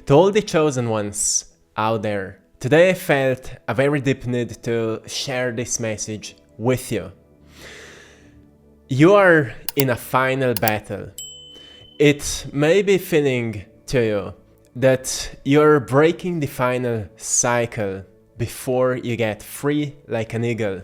To all the chosen ones out there, today I felt a very deep need to share this message with you. You are in a final battle. It may be feeling to you that you're breaking the final cycle before you get free like an eagle.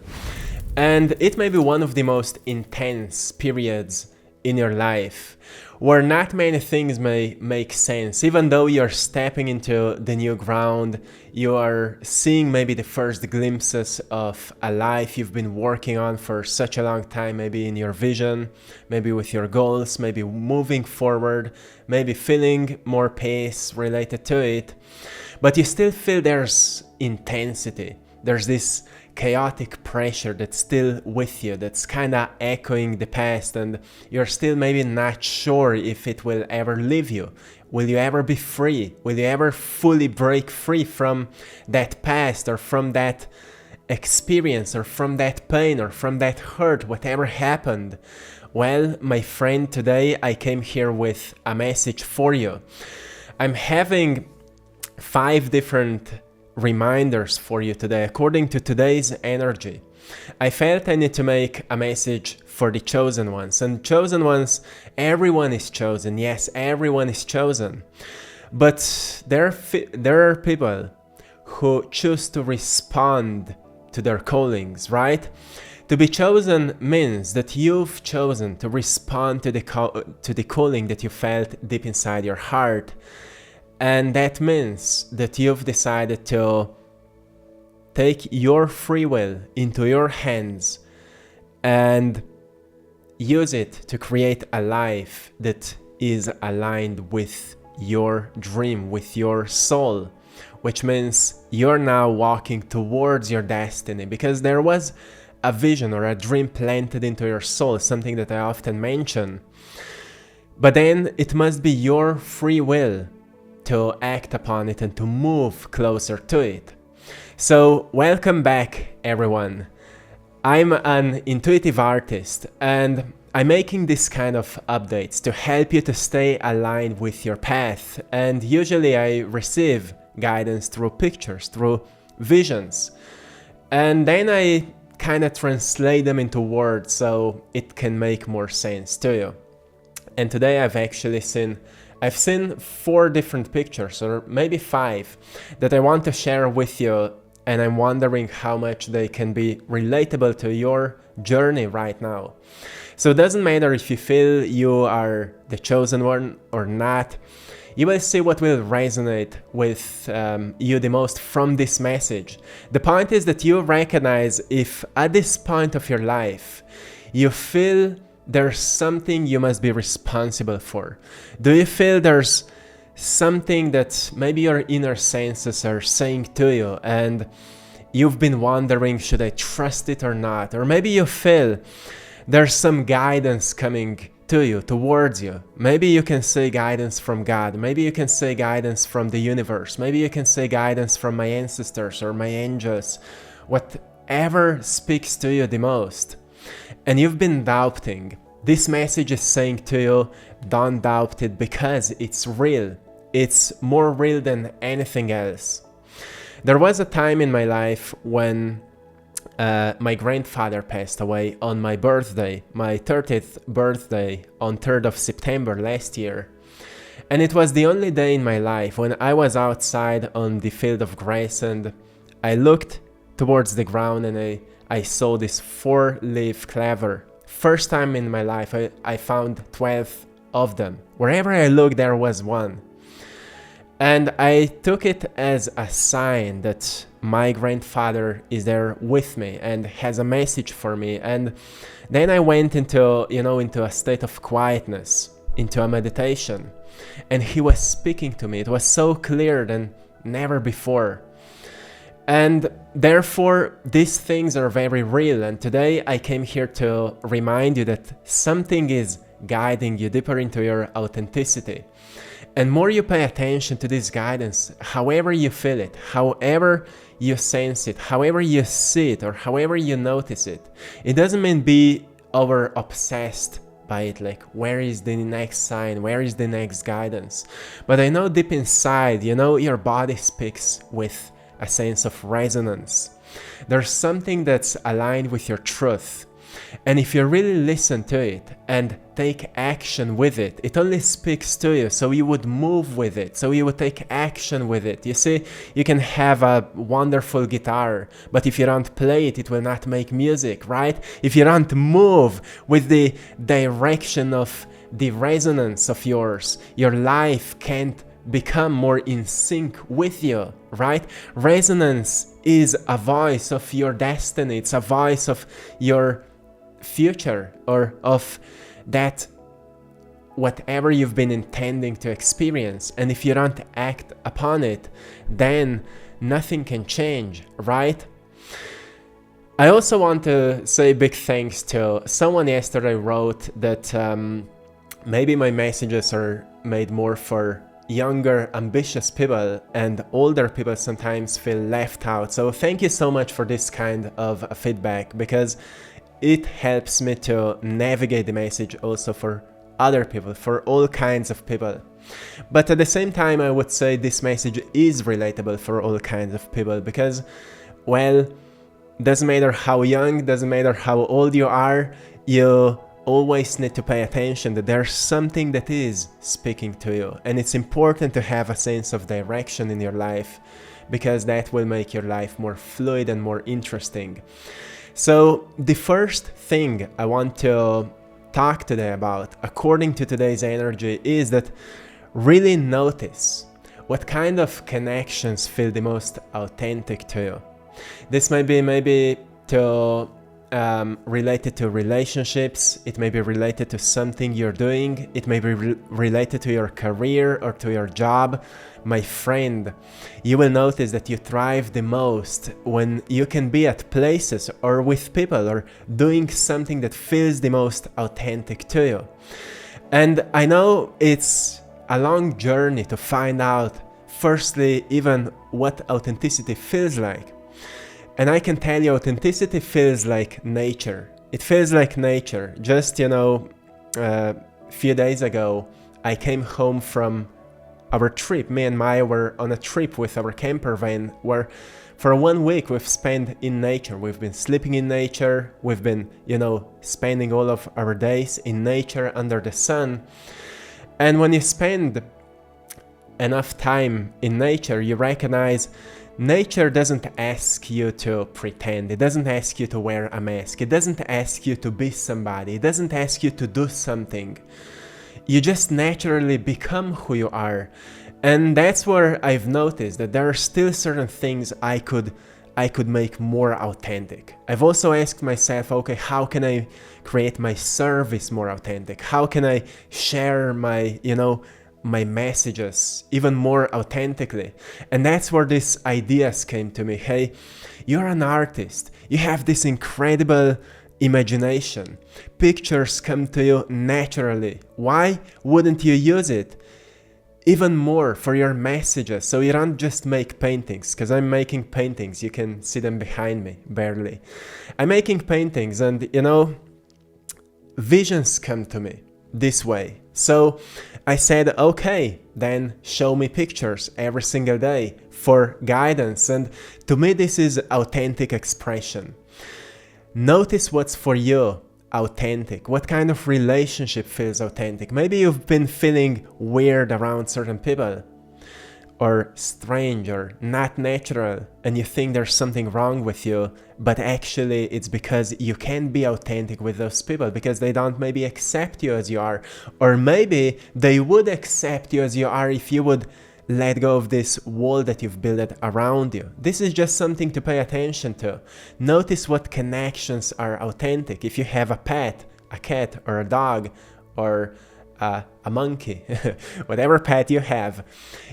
And it may be one of the most intense periods in your life, where not many things may make sense. Even though you're stepping into the new ground, you are seeing maybe the first glimpses of a life you've been working on for such a long time, maybe in your vision, maybe with your goals, maybe moving forward, maybe feeling more pace related to it. But you still feel there's intensity. There's this chaotic pressure that's still with you, that's kind of echoing the past, and you're still maybe not sure if it will ever leave you. Will you ever be free? Will you ever fully break free from that past, or from that experience, or from that pain, or from that hurt, whatever happened? Well, my friend, today I came here with a message for you. I'm having 5 different reminders for you today according to today's energy. I felt I need to make a message for the chosen ones. And chosen ones, everyone is chosen. Yes, everyone is chosen. But there are people who choose to respond to their callings, right? To be chosen means that you've chosen to respond to the calling that you felt deep inside your heart. And that means that you've decided to take your free will into your hands and use it to create a life that is aligned with your dream, with your soul, which means you're now walking towards your destiny, because there was a vision or a dream planted into your soul, something that I often mention. But then it must be your free will to act upon it and to move closer to it. So welcome back, everyone. I'm an intuitive artist, and I'm making this kind of updates to help you to stay aligned with your path. And usually I receive guidance through pictures, through visions, and then I kind of translate them into words so it can make more sense to you. And today I've seen 4 different pictures, or maybe 5, that I want to share with you, and I'm wondering how much they can be relatable to your journey right now. So it doesn't matter if you feel you are the chosen one or not. You will see what will resonate with you the most from this message. The point is that you recognize if at this point of your life you feel there's something you must be responsible for. Do you feel there's something that maybe your inner senses are saying to you, and you've been wondering, should I trust it or not? Or maybe you feel there's some guidance coming to you, towards you. Maybe you can say guidance from God. Maybe you can say guidance from the universe. Maybe you can say guidance from my ancestors or my angels. Whatever speaks to you the most. And you've been doubting. This message is saying to you, don't doubt it, because it's real. It's more real than anything else. There was a time in my life when my grandfather passed away on my birthday, my 30th birthday, on 3rd of September last year. And it was the only day in my life when I was outside on the field of grass, and I looked towards the ground and I saw this 4-leaf clover. First time in my life I found 12 of them. Wherever I looked, there was one. And I took it as a sign that my grandfather is there with me and has a message for me. And then I went into a state of quietness, into a meditation. And he was speaking to me. It was so clear than never before. And therefore, these things are very real. And today I came here to remind you that something is guiding you deeper into your authenticity. And more you pay attention to this guidance, however you feel it, however you sense it, however you see it, or however you notice it, it doesn't mean be over obsessed by it, like where is the next sign, where is the next guidance. But I know deep inside, your body speaks with a sense of resonance. There's something that's aligned with your truth. And if you really listen to it and take action with it, it only speaks to you, so you would move with it, so you would take action with it. You see, you can have a wonderful guitar, but if you don't play it, it will not make music, right? If you don't move with the direction of the resonance of yours, your life can't become more in sync with you, right? Resonance is a voice of your destiny. It's a voice of your future, or of that whatever you've been intending to experience. And if you don't act upon it, then nothing can change, right? I also want to say big thanks to someone yesterday wrote that maybe my messages are made more for younger, ambitious people, and older people sometimes feel left out. So thank you so much for this kind of feedback, because it helps me to navigate the message also for other people, for all kinds of people. But at the same time, I would say this message is relatable for all kinds of people, because, well, doesn't matter how young, doesn't matter how old you are, you always need to pay attention that there's something that is speaking to you. And it's important to have a sense of direction in your life, because that will make your life more fluid and more interesting. So the first thing I want to talk today about, according to today's energy, is that really notice what kind of connections feel the most authentic to you. This may be maybe to related to relationships, it may be related to something you're doing, it may be related to your career or to your job. My friend, you will notice that you thrive the most when you can be at places or with people or doing something that feels the most authentic to you. And I know it's a long journey to find out, firstly, even what authenticity feels like. And I can tell you, authenticity feels like nature. It feels like nature. Just, a few days ago, I came home from our trip. Me and Maya were on a trip with our camper van where for 1 week we've spent in nature. We've been sleeping in nature. We've been, spending all of our days in nature under the sun. And when you spend enough time in nature, you recognize nature doesn't ask you to pretend. It doesn't ask you to wear a mask. It doesn't ask you to be somebody. It doesn't ask you to do something. You just naturally become who you are. And that's where I've noticed that there are still certain things I could make more authentic. I've also asked myself, okay, how can I create my service more authentic? How can I share my, my messages even more authentically? And that's where these ideas came to me. Hey, you're an artist. You have this incredible imagination. Pictures come to you naturally. Why wouldn't you use it even more for your messages? So you don't just make paintings, because I'm making paintings. You can see them behind me, barely. I'm making paintings and, visions come to me this way. So I said, okay, then show me pictures every single day for guidance. And to me, this is authentic expression. Notice what's for you authentic. What kind of relationship feels authentic? Maybe you've been feeling weird around certain people, or strange, or not natural, and you think there's something wrong with you, but actually it's because you can't be authentic with those people because they don't maybe accept you as you are, or maybe they would accept you as you are if you would let go of this wall that you've built around you. This is just something to pay attention to. Notice what connections are authentic. If you have a pet, a cat, or a dog, or a monkey, whatever pet you have,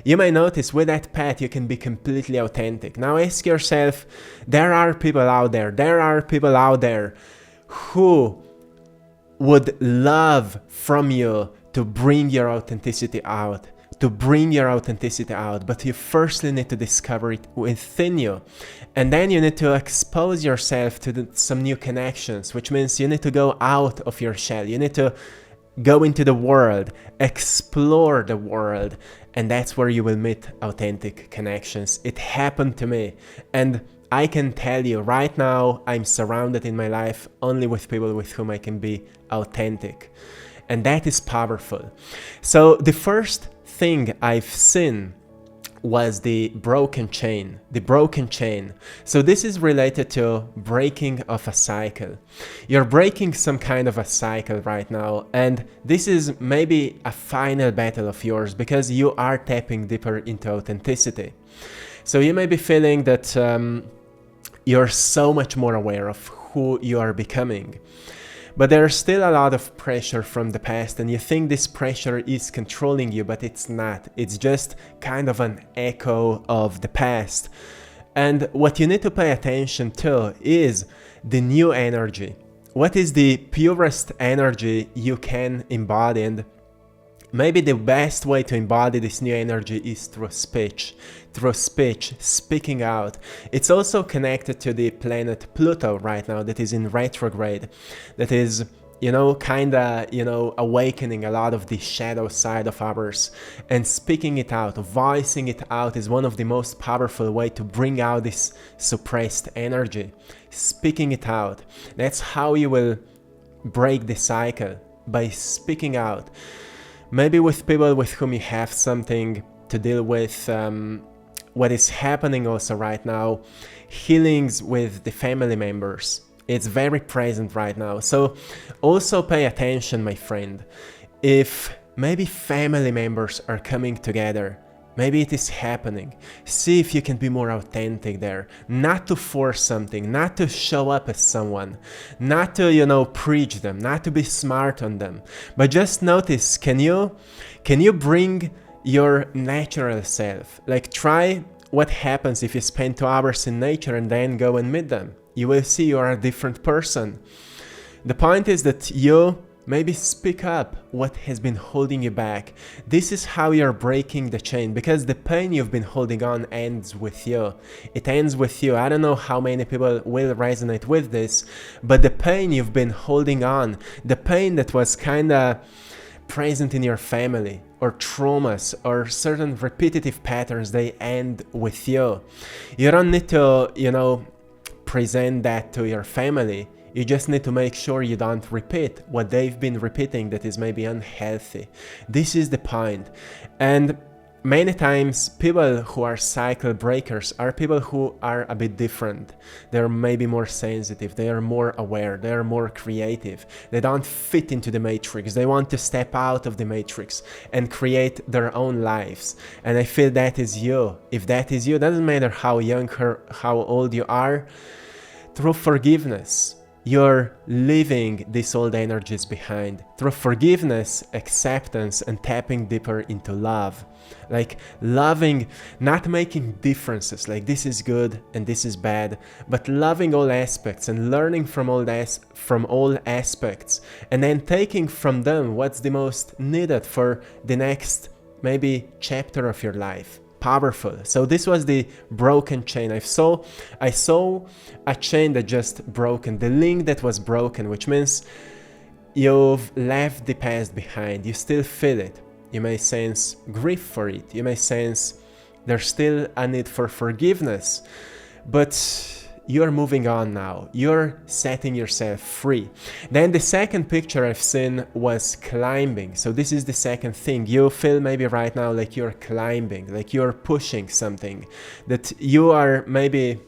you may notice with that pet you can be completely authentic. Now ask yourself, there are people out there who would love from you to bring your authenticity out, to bring your authenticity out, but you firstly need to discover it within you. And then you need to expose yourself to some new connections, which means you need to go out of your shell. You need to go into the world, explore the world, and that's where you will meet authentic connections. It happened to me, and I can tell you right now, I'm surrounded in my life only with people with whom I can be authentic. And that is powerful. So the first thing I've seen was the broken chain. So this is related to breaking of a cycle. You're breaking some kind of a cycle right now, and this is maybe a final battle of yours because you are tapping deeper into authenticity. So you may be feeling that you're so much more aware of who you are becoming. But there's still a lot of pressure from the past, and you think this pressure is controlling you, but it's not. It's just kind of an echo of the past. And what you need to pay attention to is the new energy. What is the purest energy you can embody? And maybe the best way to embody this new energy is through speech, speaking out. It's also connected to the planet Pluto right now that is in retrograde, that is, awakening a lot of the shadow side of ours. And speaking it out, voicing it out is one of the most powerful ways to bring out this suppressed energy. Speaking it out. That's how you will break the cycle, by speaking out. Maybe with people with whom you have something to deal with, what is happening also right now, healings with the family members. It's very present right now. So also pay attention, my friend. If maybe family members are coming together, maybe it is happening. See if you can be more authentic there. Not to force something, not to show up as someone, not to, preach them, not to be smart on them. But just notice, can you bring your natural self? Like, try what happens if you spend 2 hours in nature and then go and meet them. You will see you are a different person. The point is that you maybe speak up what has been holding you back. This is how you're breaking the chain, because the pain you've been holding on ends with you. It ends with you. I don't know how many people will resonate with this, but the pain you've been holding on, the pain that was kinda present in your family, or traumas, or certain repetitive patterns, they end with you. You don't need to, present that to your family. You just need to make sure you don't repeat what they've been repeating that is maybe unhealthy. This is the point. And many times people who are cycle breakers are people who are a bit different. They're maybe more sensitive, they are more aware, they are more creative. They don't fit into the matrix. They want to step out of the matrix and create their own lives. And I feel that is you. If that is you, doesn't matter how young or how old you are, through forgiveness, you're leaving these old energies behind. Through forgiveness, acceptance, and tapping deeper into love. Like loving, not making differences, like this is good and this is bad, but loving all aspects and learning from all aspects, and then taking from them what's the most needed for the next maybe chapter of your life. Powerful. So this was the broken chain. I saw a chain that just broken, the link that was broken, which means you've left the past behind. You still feel it. You may sense grief for it. You may sense there's still a need for forgiveness, but you're moving on now. You're setting yourself free. Then the second picture I've seen was climbing. So this is the second thing. You feel maybe right now like you're climbing, like you're pushing something, that you are maybe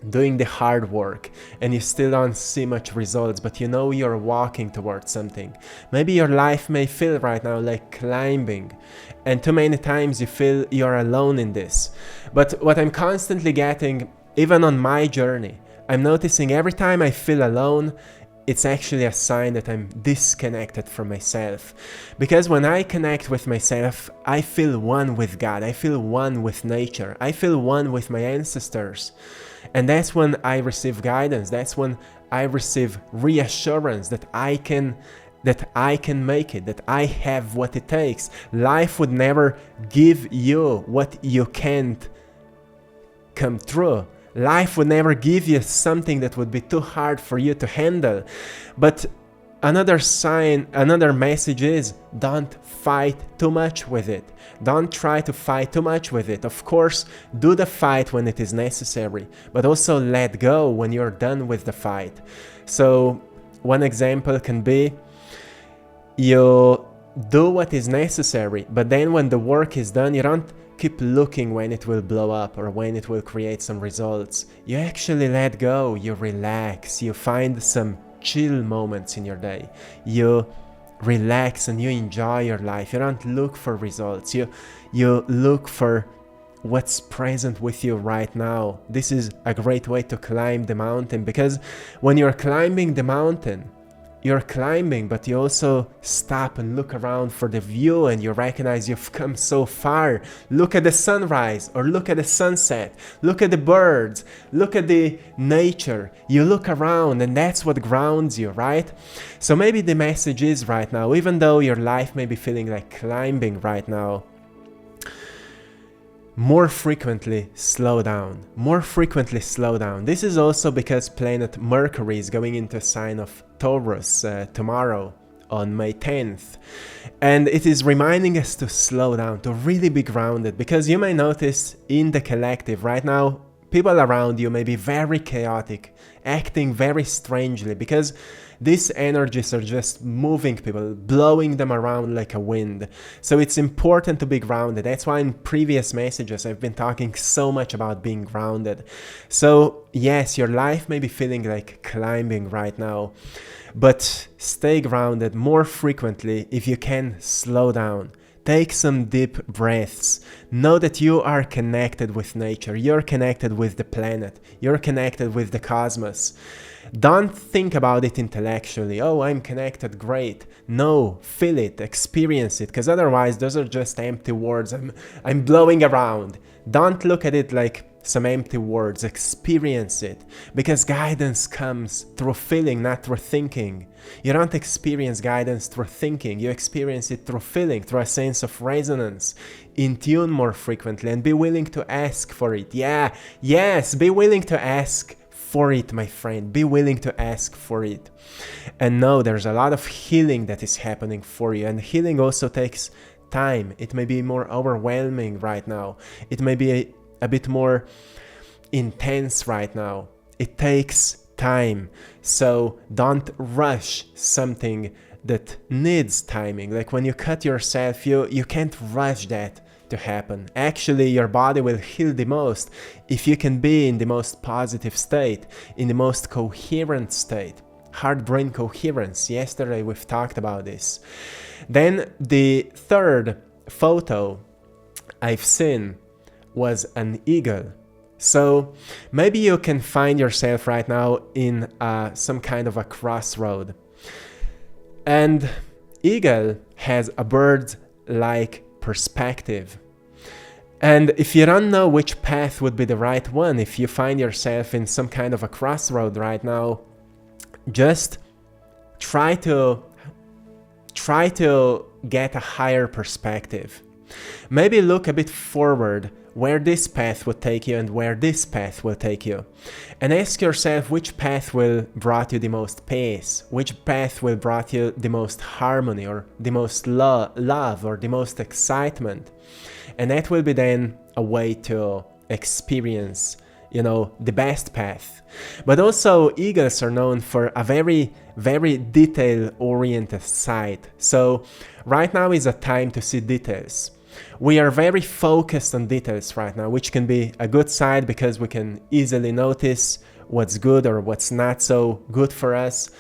doing the hard work and you still don't see much results, but you're walking towards something. Maybe your life may feel right now like climbing, and too many times you feel you're alone in this. But what I'm constantly getting, even on my journey, I'm noticing every time I feel alone, it's actually a sign that I'm disconnected from myself. Because when I connect with myself, I feel one with God, I feel one with nature, I feel one with my ancestors. And that's when I receive guidance, that's when I receive reassurance that I can that I can make it, that I have what it takes. Life would never give you what you can't come through. Life would never give you something that would be too hard for you to handle. But another sign, another message is, don't fight too much with it. Don't try to fight too much with it. Of course, do the fight when it is necessary, but also let go when you're done with the fight. So one example can be, you do what is necessary, but then when the work is done, you don't keep looking when it will blow up or when it will create some results. You actually let go, you relax, you find some chill moments in your day. You relax and you enjoy your life. You don't look for results. You look for what's present with you right now. This is a great way to climb the mountain, because when you're climbing the mountain, you're climbing, but you also stop and look around for the view, and you recognize you've come so far. Look at the sunrise, or look at the sunset, look at the birds, look at the nature. You look around, and that's what grounds you, right? So maybe the message is right now, even though your life may be feeling like climbing right now, more frequently slow down. More frequently slow down. This is also because planet Mercury is going into a sign of Taurus tomorrow on May 10th. And it is reminding us to slow down, to really be grounded, because you may notice in the collective right now, people around you may be very chaotic, acting very strangely, because these energies are just moving people, blowing them around like a wind. So it's important to be grounded. That's why in previous messages I've been talking so much about being grounded. So yes, your life may be feeling like climbing right now, but stay grounded more frequently. If you can, slow down. Take some deep breaths. Know that you are connected with nature. You're connected with the planet. You're connected with the cosmos. Don't think about it intellectually. Oh, I'm connected, great. No, feel it, experience it, because otherwise those are just empty words. I'm blowing around. Don't look at it like some empty words. Experience it, because guidance comes through feeling, not through thinking. You don't experience guidance through thinking. You experience it through feeling, through a sense of resonance. In tune more frequently, and be willing to ask for it. Yes, be willing to ask for it, my friend. Be willing to ask for it. And know there's a lot of healing that is happening for you, and healing also takes time. It may be more overwhelming right now. It may be a bit more intense right now. It takes time. So don't rush something that needs timing. Like when you cut yourself, you can't rush that to happen. Actually, your body will heal the most if you can be in the most positive state, in the most coherent state. Heart-brain coherence. Yesterday we've talked about this. Then the third photo I've seen was an eagle. So maybe you can find yourself right now in some kind of a crossroad. And eagle has a bird-like perspective. And if you don't know which path would be the right one, if you find yourself in some kind of a crossroad right now, just try to get a higher perspective. Maybe look a bit forward, where this path would take you and where this path will take you. And ask yourself which path will brought you the most peace, which path will brought you the most harmony, or the most love, or the most excitement. And that will be then a way to experience, the best path. But also eagles are known for a very, very detail-oriented side. So right now is a time to see details. We are very focused on details right now, which can be a good side because we can easily notice what's good or what's not so good for us.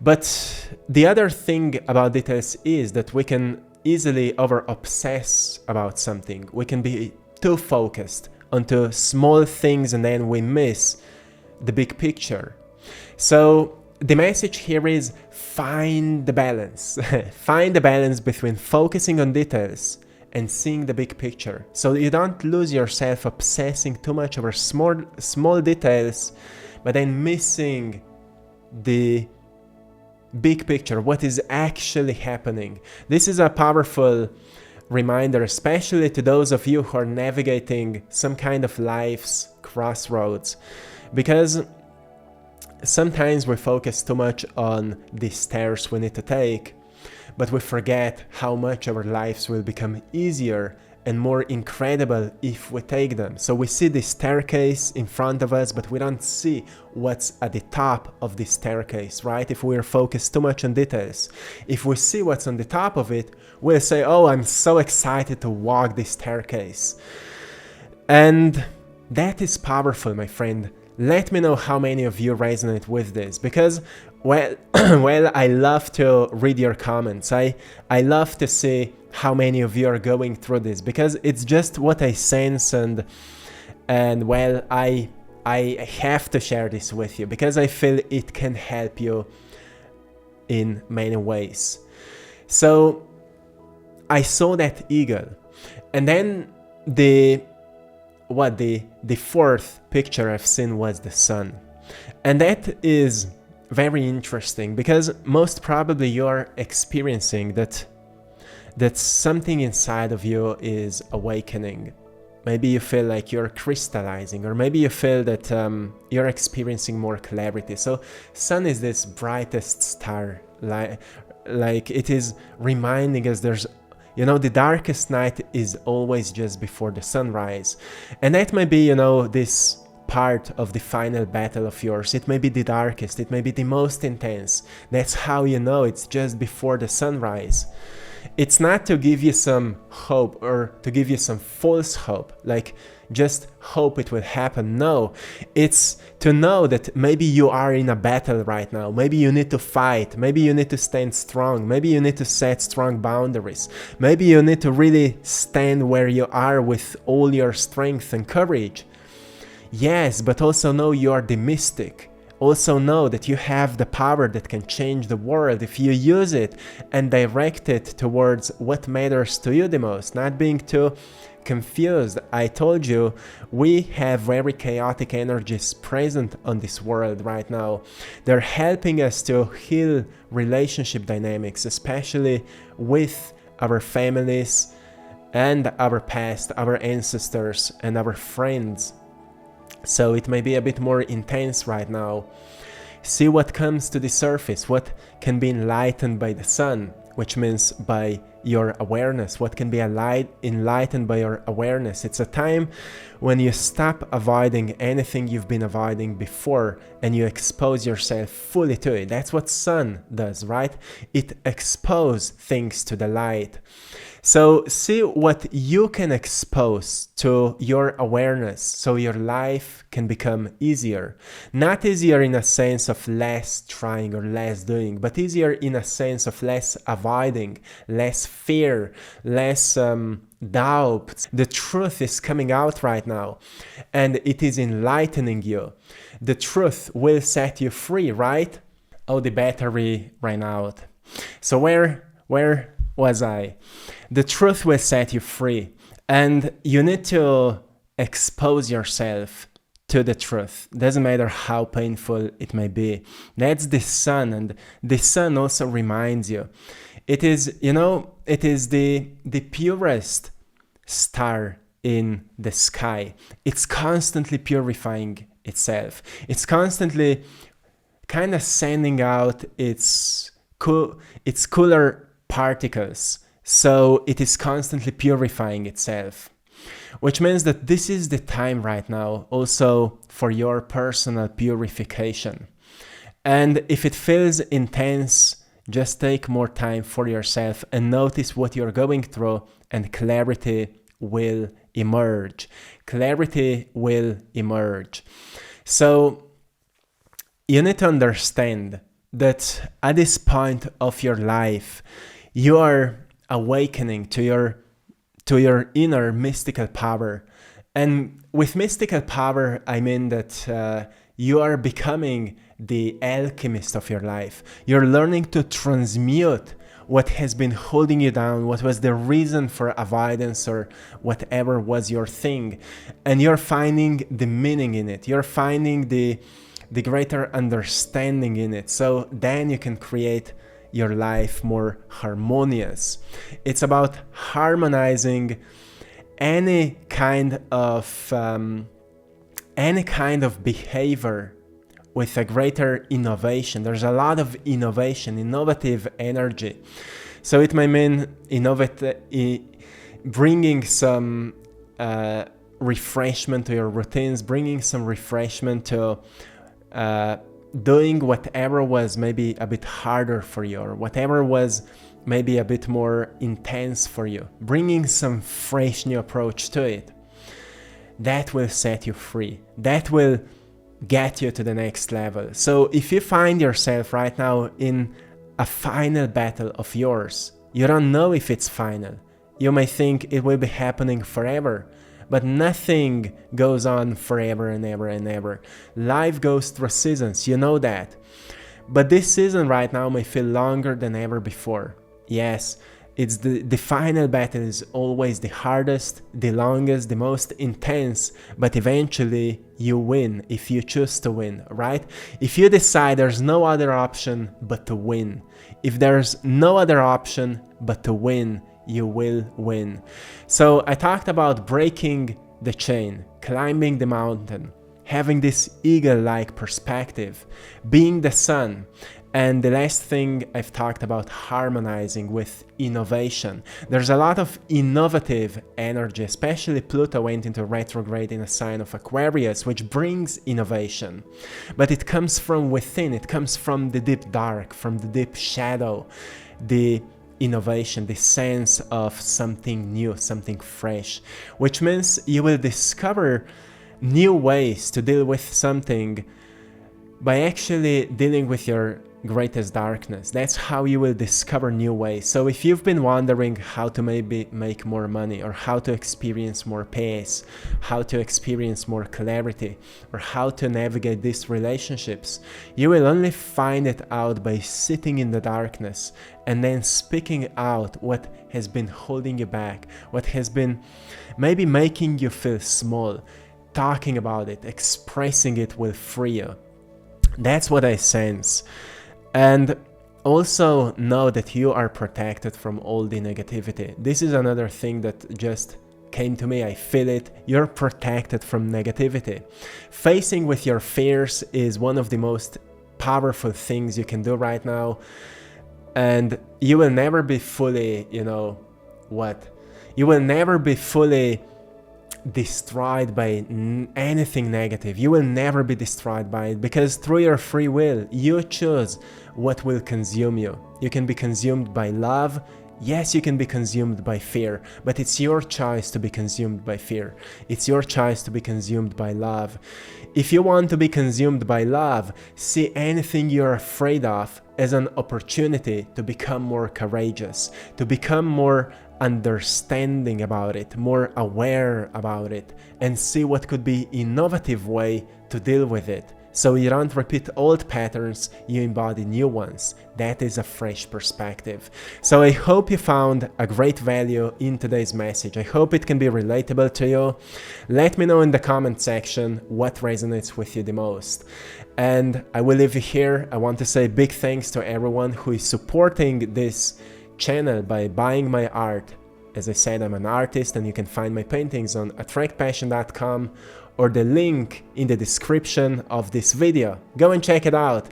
But the other thing about details is that we can easily over-obsess about something. We can be too focused onto small things and then we miss the big picture. So the message here is find the balance. Find the balance between focusing on details and seeing the big picture, so you don't lose yourself obsessing too much over small details, but then missing the big picture, what is actually happening. This is a powerful reminder, especially to those of you who are navigating some kind of life's crossroads, because sometimes we focus too much on the stairs we need to take, but we forget how much our lives will become easier and more incredible if we take them. So we see the staircase in front of us, but we don't see what's at the top of the staircase, right? If we're focused too much on details. If we see what's on the top of it, we'll say, oh, I'm so excited to walk this staircase. And that is powerful, my friend. Let me know how many of you resonate with this, because well, I love to read your comments. I love to see how many of you are going through this, because it's just what I sense, and well, I have to share this with you because I feel it can help you in many ways. So I saw that eagle, and then the fourth picture I've seen was the sun. And that is very interesting, because most probably you're experiencing that something inside of you is awakening. Maybe you feel like you're crystallizing, or maybe you feel that you're experiencing more clarity. So sun is this brightest star, like it is reminding us there's, you know, the darkest night is always just before the sunrise. And that may be, you know, this part of the final battle of yours. It may be the darkest, it may be the most intense. That's how you know it's just before the sunrise. It's not to give you some hope or to give you some false hope, like just hope it will happen. No, it's to know that maybe you are in a battle right now. Maybe you need to fight. Maybe you need to stand strong. Maybe you need to set strong boundaries. Maybe you need to really stand where you are with all your strength and courage. Yes, but also know you are the mystic. Also know that you have the power that can change the world if you use it and direct it towards what matters to you the most, not being too confused. I told you, we have very chaotic energies present on this world right now. They're helping us to heal relationship dynamics, especially with our families and our past, our ancestors and our friends. So it may be a bit more intense right now. See what comes to the surface, what can be enlightened by the sun, which means by your awareness, what can be enlightened by your awareness. It's a time when you stop avoiding anything you've been avoiding before and you expose yourself fully to it. That's what sun does, right? It exposes things to the light. So see what you can expose to your awareness so your life can become easier. Not easier in a sense of less trying or less doing, but easier in a sense of less avoiding, less fear, less doubt. The truth is coming out right now and it is enlightening you. The truth will set you free, right? Oh, the battery ran out. So where was I? The truth will set you free, and you need to expose yourself to the truth. Doesn't matter how painful it may be. That's the sun, and the sun also reminds you. It is, you know, it is the purest star in the sky. It's constantly purifying itself. It's constantly kind of sending out its cooler particles, so it is constantly purifying itself, which means that this is the time right now also for your personal purification. And if it feels intense, just take more time for yourself and notice what you're going through, and clarity will emerge. Clarity will emerge. So you need to understand that at this point of your life, you are awakening to your inner mystical power. And with mystical power, I mean that you are becoming the alchemist of your life. You're learning to transmute what has been holding you down, what was the reason for avoidance or whatever was your thing. And you're finding the meaning in it. You're finding the the greater understanding in it. So then you can create your life more harmonious. It's about harmonizing any kind of behavior with a greater innovation. There's a lot of innovative energy. So it may mean bringing some refreshment to your routines, bringing some refreshment to doing whatever was maybe a bit harder for you, or whatever was maybe a bit more intense for you, bringing some fresh new approach to it. That will set you free. That will get you to the next level. So if you find yourself right now in a final battle of yours, you don't know if it's final. You may think it will be happening forever, but nothing goes on forever and ever and ever. Life goes through seasons, you know that. But this season right now may feel longer than ever before. Yes, it's the final battle is always the hardest, the longest, the most intense, but eventually you win if you choose to win, right? If you decide there's no other option but to win, if there's no other option but to win, you will win. So I talked about breaking the chain, climbing the mountain, having this eagle-like perspective, being the sun. And the last thing I've talked about, harmonizing with innovation. There's a lot of innovative energy, especially Pluto went into retrograde in a sign of Aquarius, which brings innovation. But it comes from within, it comes from the deep dark, from the deep shadow, the innovation, the sense of something new, something fresh, which means you will discover new ways to deal with something by actually dealing with your greatest darkness. That's how you will discover new ways. So if you've been wondering how to maybe make more money, or how to experience more peace, how to experience more clarity, or how to navigate these relationships, you will only find it out by sitting in the darkness and then speaking out what has been holding you back, what has been maybe making you feel small. Talking about it, expressing it will free you. That's what I sense. And also know that you are protected from all the negativity. This is another thing that just came to me. I feel it. You're protected from negativity. Facing with your fears is one of the most powerful things you can do right now. And you will never be fully, you will never be fully destroyed by anything negative. You will never be destroyed by it, because through your free will, you choose what will consume you. You can be consumed by love. Yes, you can be consumed by fear, but it's your choice to be consumed by fear. It's your choice to be consumed by love. If you want to be consumed by love, see anything you're afraid of as an opportunity to become more courageous, to become more understanding about it, more aware about it, and see what could be innovative way to deal with it. So you don't repeat old patterns, you embody new ones. That is a fresh perspective. So I hope you found a great value in today's message. I hope it can be relatable to you. Let me know in the comment section what resonates with you the most. And I will leave you here. I want to say big thanks to everyone who is supporting this channel by buying my art. As I said, I'm an artist, and you can find my paintings on AttractPassion.com or the link in the description of this video. Go and check it out.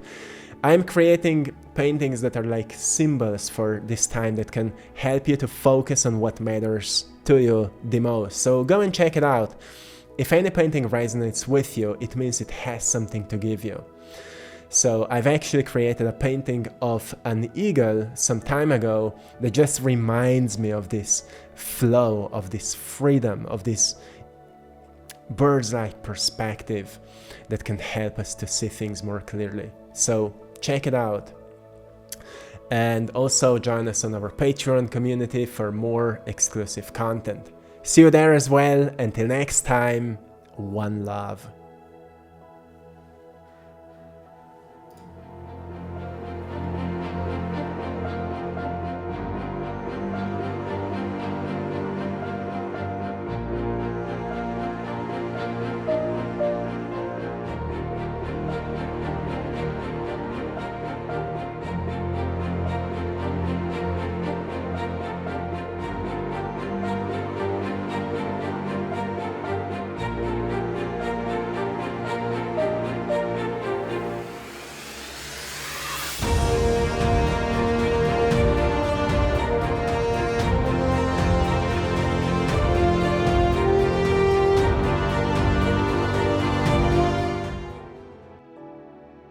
I'm creating paintings that are like symbols for this time that can help you to focus on what matters to you the most. So go and check it out. If any painting resonates with you, it means it has something to give you. So I've actually created a painting of an eagle some time ago that just reminds me of this flow, of this freedom, of this bird's-like perspective that can help us to see things more clearly. So check it out. And also join us on our Patreon community for more exclusive content. See you there as well. Until next time, one love.